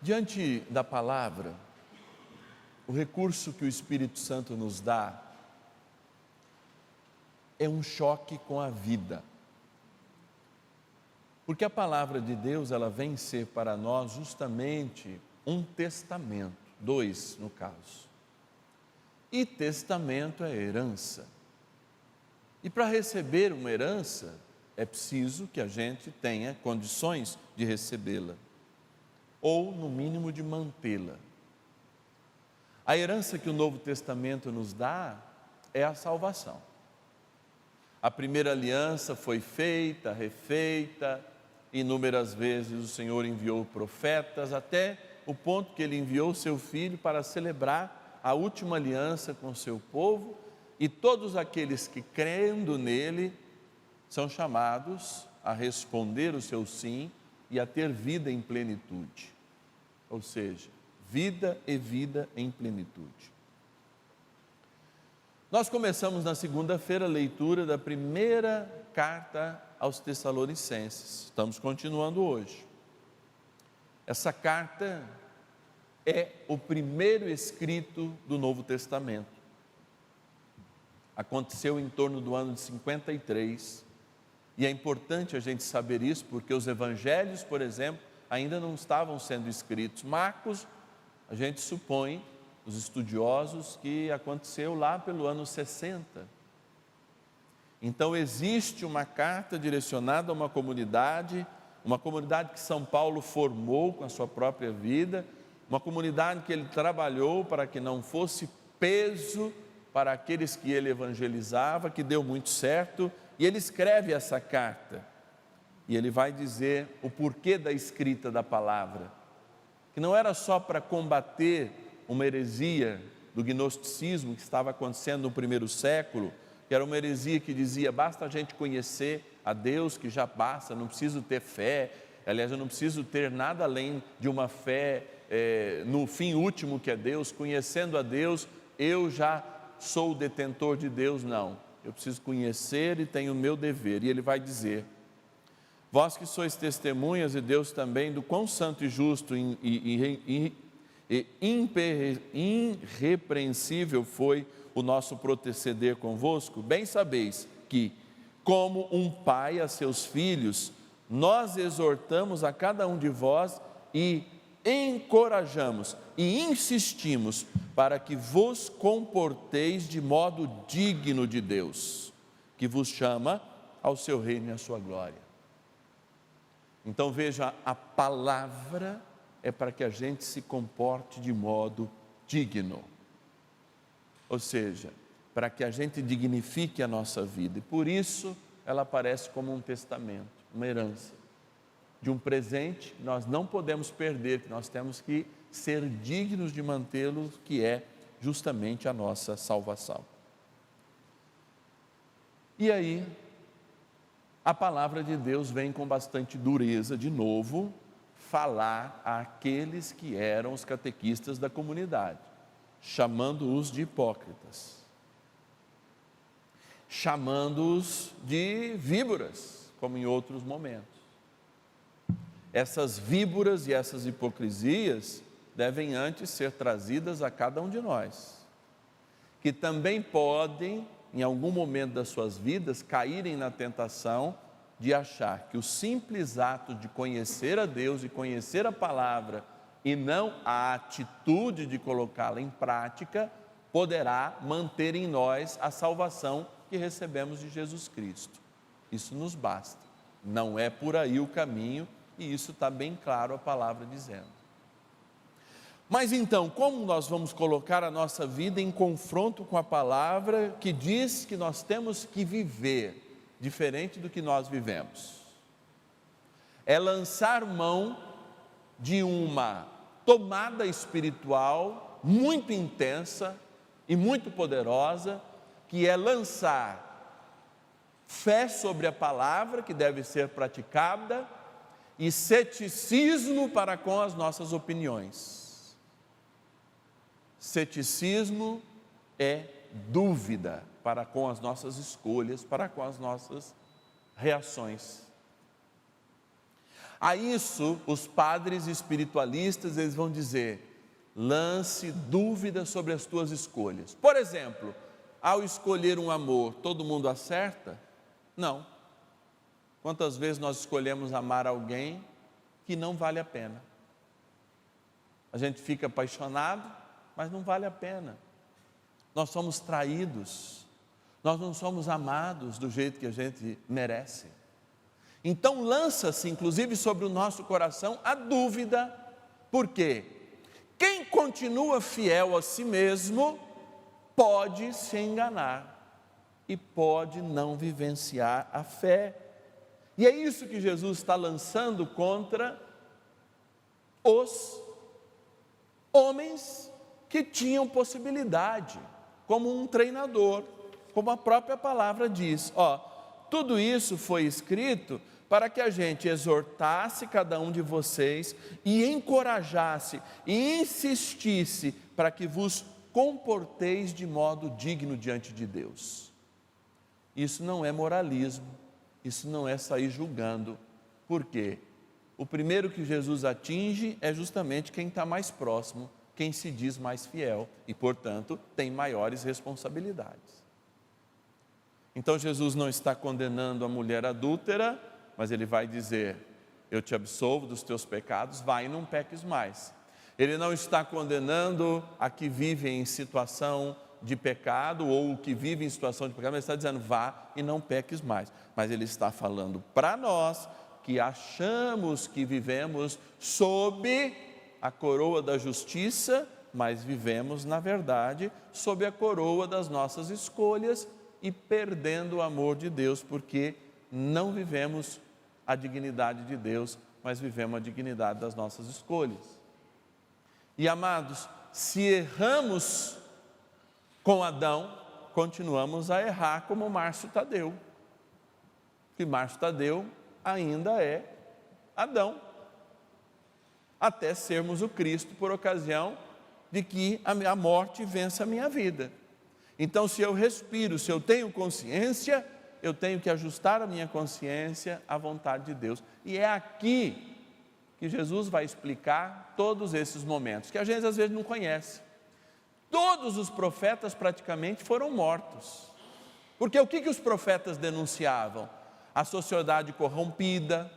Diante da palavra, o recurso que o Espírito Santo nos dá é um choque com a vida. Porque a palavra de Deus, ela vem ser para nós justamente um testamento, dois no caso. E testamento é herança. E para receber uma herança, é preciso que a gente tenha condições de recebê-la, ou no mínimo de mantê-la. A herança que o Novo Testamento nos dá é a salvação. A primeira aliança foi feita, refeita, inúmeras vezes o Senhor enviou profetas, até o ponto que Ele enviou o seu Filho para celebrar a última aliança com o seu povo, e todos aqueles que crendo nele são chamados a responder o seu sim e a ter vida em plenitude. Ou seja, vida e vida em plenitude. Nós começamos na segunda-feira a leitura da primeira carta aos Tessalonicenses. Estamos continuando hoje. Essa carta é o primeiro escrito do Novo Testamento. Aconteceu em torno do ano de 53, e é importante a gente saber isso, porque os evangelhos, por exemplo, ainda não estavam sendo escritos. Marcos, a gente supõe, os estudiosos, que aconteceu lá pelo ano 60. Então existe uma carta direcionada a uma comunidade que São Paulo formou com a sua própria vida, uma comunidade que ele trabalhou para que não fosse peso para aqueles que ele evangelizava, que deu muito certo, e ele escreve essa carta, e ele vai dizer o porquê da escrita da palavra, que não era só para combater uma heresia do gnosticismo que estava acontecendo no primeiro século, que era uma heresia que dizia, basta a gente conhecer a Deus que já basta, não preciso ter fé, aliás, eu não preciso ter nada além de uma fé no fim último que é Deus, conhecendo a Deus, eu já sou o detentor de Deus. Não, eu preciso conhecer e tenho o meu dever. E ele vai dizer, vós que sois testemunhas, e Deus também, do quão santo e justo e irrepreensível foi o nosso proceder convosco, bem sabeis que, como um pai a seus filhos, nós exortamos a cada um de vós e encorajamos e insistimos para que vos comporteis de modo digno de Deus, que vos chama ao seu reino e à sua glória. Então veja, a palavra é para que a gente se comporte de modo digno, ou seja, para que a gente dignifique a nossa vida, e por isso ela aparece como um testamento, uma herança, de um presente que nós não podemos perder, que nós temos que ser dignos de mantê-lo, que é justamente a nossa salvação. E aí, a palavra de Deus vem com bastante dureza, de novo, falar àqueles que eram os catequistas da comunidade, chamando-os de hipócritas, chamando-os de víboras, como em outros momentos. Essas víboras e essas hipocrisias devem antes ser trazidas a cada um de nós, que também podem, em algum momento das suas vidas, caírem na tentação de achar que o simples ato de conhecer a Deus e conhecer a palavra, e não a atitude de colocá-la em prática, poderá manter em nós a salvação que recebemos de Jesus Cristo. Isso nos basta, não é por aí o caminho, e isso está bem claro a palavra dizendo. Mas então, como nós vamos colocar a nossa vida em confronto com a palavra que diz que nós temos que viver diferente do que nós vivemos? É lançar mão de uma tomada espiritual muito intensa e muito poderosa, que é lançar fé sobre a palavra que deve ser praticada e ceticismo para com as nossas opiniões. Ceticismo é dúvida para com as nossas escolhas, para com as nossas reações. A isso, os padres espiritualistas, eles vão dizer: lance dúvidas sobre as tuas escolhas. Por exemplo, ao escolher um amor, todo mundo acerta? Não. Quantas vezes nós escolhemos amar alguém que não vale a pena? A gente fica apaixonado, mas não vale a pena. Nós somos traídos, nós não somos amados do jeito que a gente merece. Então lança-se, inclusive, sobre o nosso coração a dúvida. Por quê? Quem continua fiel a si mesmo pode se enganar e pode não vivenciar a fé. E é isso que Jesus está lançando contra os homens que tinham possibilidade, como um treinador, como a própria palavra diz. Tudo isso foi escrito para que a gente exortasse cada um de vocês e encorajasse e insistisse para que vos comporteis de modo digno diante de Deus. Isso não é moralismo, isso não é sair julgando. Por quê? O primeiro que Jesus atinge é justamente quem está mais próximo, quem se diz mais fiel e, portanto, tem maiores responsabilidades. Então Jesus não está condenando a mulher adúltera, mas ele vai dizer: eu te absolvo dos teus pecados, vai e não peques mais. Ele não está condenando a que vive em situação de pecado ou o que vive em situação de pecado, mas ele está dizendo: vá e não peques mais. Mas ele está falando para nós que achamos que vivemos sob a coroa da justiça, mas vivemos, na verdade, sob a coroa das nossas escolhas e perdendo o amor de Deus, porque não vivemos a dignidade de Deus, mas vivemos a dignidade das nossas escolhas. E amados, se erramos com Adão, continuamos a errar como Márcio Tadeu. Que Márcio Tadeu ainda é Adão, até sermos o Cristo por ocasião de que a morte vença a minha vida. Então, se eu respiro, se eu tenho consciência, eu tenho que ajustar a minha consciência à vontade de Deus. E é aqui que Jesus vai explicar todos esses momentos, que a gente às vezes não conhece. Todos os profetas praticamente foram mortos. Porque o que os profetas denunciavam? A sociedade corrompida,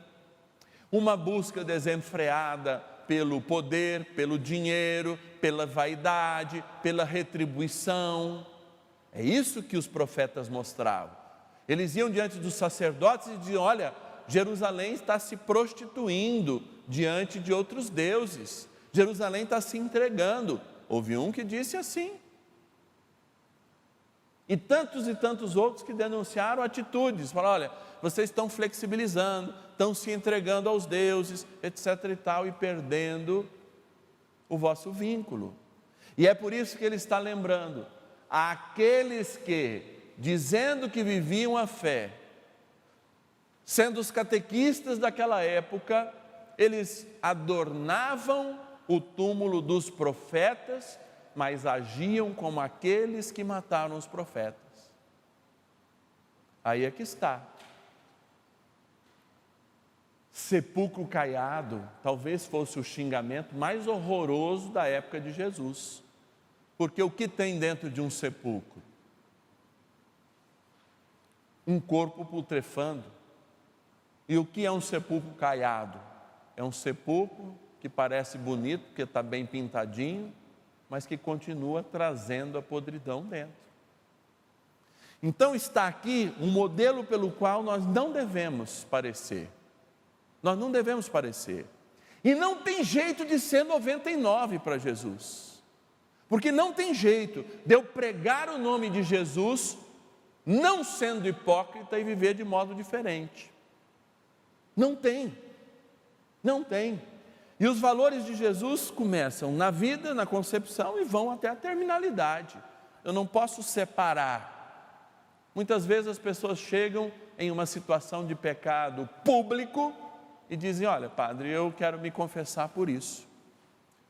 uma busca desenfreada pelo poder, pelo dinheiro, pela vaidade, pela retribuição. É isso que os profetas mostravam. Eles iam diante dos sacerdotes e diziam: olha, Jerusalém está se prostituindo diante de outros deuses, Jerusalém está se entregando. Houve um que disse assim. E tantos outros que denunciaram atitudes, falaram: olha, vocês estão flexibilizando, estão se entregando aos deuses, etc. e tal, e perdendo o vosso vínculo. E é por isso que ele está lembrando: aqueles que, dizendo que viviam a fé, sendo os catequistas daquela época, eles adornavam o túmulo dos profetas, mas agiam como aqueles que mataram os profetas. Aí é que está. Sepulcro caiado, talvez fosse o xingamento mais horroroso da época de Jesus. Porque o que tem dentro de um sepulcro? Um corpo putrefando. E o que é um sepulcro caiado? É um sepulcro que parece bonito, porque está bem pintadinho, mas que continua trazendo a podridão dentro. Então está aqui um modelo pelo qual nós não devemos parecer. Nós não devemos parecer. E não tem jeito de ser 99 para Jesus. Porque não tem jeito de eu pregar o nome de Jesus, não sendo hipócrita e viver de modo diferente. Não tem. Não tem. E os valores de Jesus começam na vida, na concepção e vão até a terminalidade. Eu não posso separar. Muitas vezes as pessoas chegam em uma situação de pecado público e dizem: olha, padre, eu quero me confessar por isso,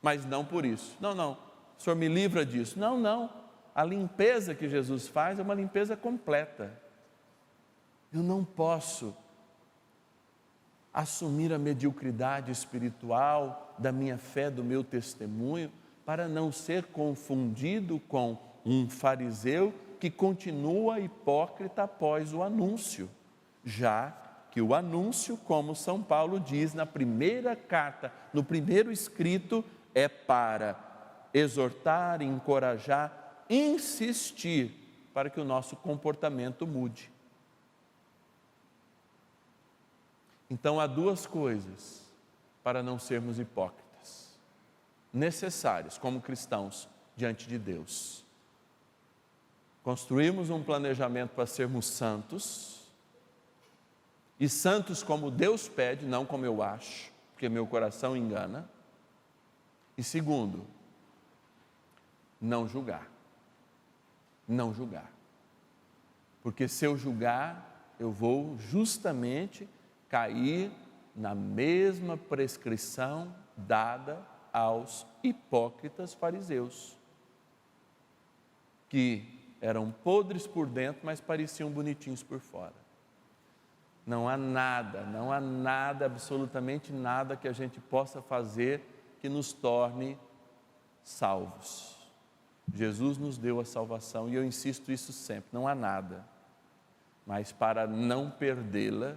mas não por isso. Não, o senhor me livra disso. Não, a limpeza que Jesus faz é uma limpeza completa. Eu não posso assumir a mediocridade espiritual da minha fé, do meu testemunho, para não ser confundido com um fariseu que continua hipócrita após o anúncio, já que o anúncio, como São Paulo diz na primeira carta, no primeiro escrito, é para exortar, encorajar, insistir para que o nosso comportamento mude. Então há duas coisas para não sermos hipócritas, necessárias como cristãos diante de Deus. Construímos um planejamento para sermos santos, e santos como Deus pede, não como eu acho, porque meu coração engana. E segundo, não julgar. Não julgar. Porque se eu julgar, eu vou justamente cair na mesma prescrição dada aos hipócritas fariseus, que eram podres por dentro, mas pareciam bonitinhos por fora. Não há nada, absolutamente nada que a gente possa fazer que nos torne salvos. Jesus nos deu a salvação e eu insisto isso sempre, não há nada. Mas para não perdê-la,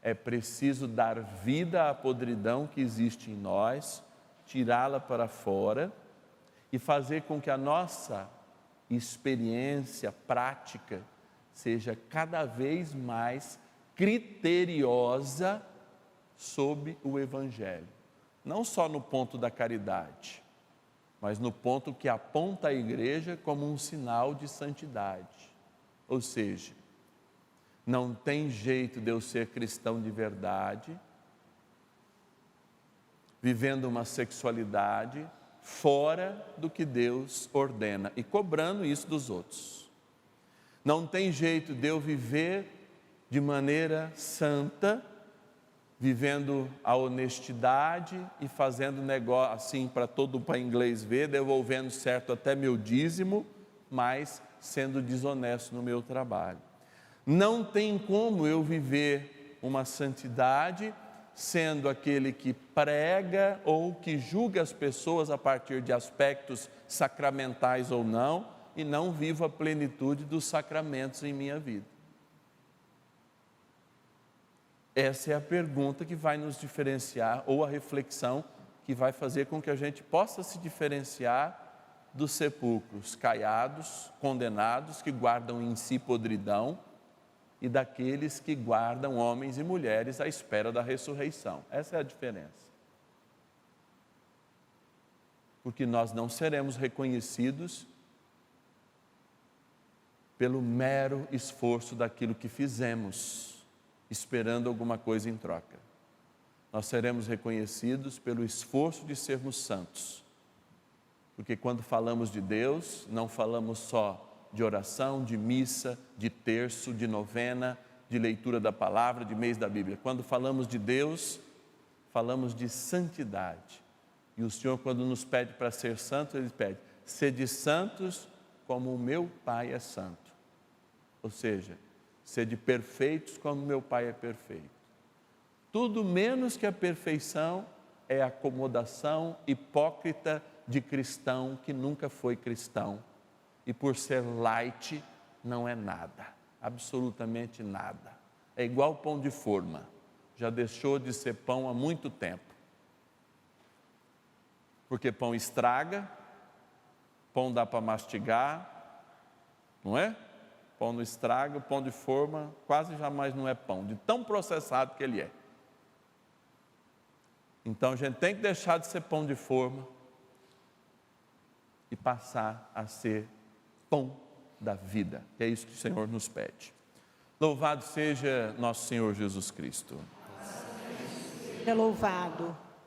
é preciso dar vida à podridão que existe em nós, tirá-la para fora e fazer com que a nossa experiência prática seja cada vez mais criteriosa sob o Evangelho. Não só no ponto da caridade, mas no ponto que aponta a igreja como um sinal de santidade. Ou seja, não tem jeito de eu ser cristão de verdade, vivendo uma sexualidade fora do que Deus ordena e cobrando isso dos outros. Não tem jeito de eu viver de maneira santa, vivendo a honestidade e fazendo negócio assim para inglês ver, devolvendo certo até meu dízimo, mas sendo desonesto no meu trabalho. Não tem como eu viver uma santidade sendo aquele que prega ou que julga as pessoas a partir de aspectos sacramentais ou não, e não vivo a plenitude dos sacramentos em minha vida. Essa é a pergunta que vai nos diferenciar, ou a reflexão que vai fazer com que a gente possa se diferenciar dos sepulcros caiados, condenados, que guardam em si podridão, e daqueles que guardam homens e mulheres à espera da ressurreição. Essa é a diferença. Porque nós não seremos reconhecidos pelo mero esforço daquilo que fizemos, esperando alguma coisa em troca. Nós seremos reconhecidos pelo esforço de sermos santos. Porque quando falamos de Deus, não falamos só de oração, de missa, de terço, de novena, de leitura da palavra, de mês da Bíblia. Quando falamos de Deus, falamos de santidade. E o Senhor, quando nos pede para ser santos, Ele pede: sede santos como o meu Pai é santo. Ou seja, sede perfeitos como meu Pai é perfeito. Tudo menos que a perfeição é a acomodação hipócrita de cristão que nunca foi cristão. E por ser light, não é nada, absolutamente nada. É igual pão de forma, já deixou de ser pão há muito tempo. Porque pão estraga, pão dá para mastigar, não é? Pão não estraga, pão de forma quase jamais não é pão, de tão processado que ele é. Então a gente tem que deixar de ser pão de forma e passar a ser pão da vida, que é isso que o Senhor nos pede. Louvado seja nosso Senhor Jesus Cristo. É louvado.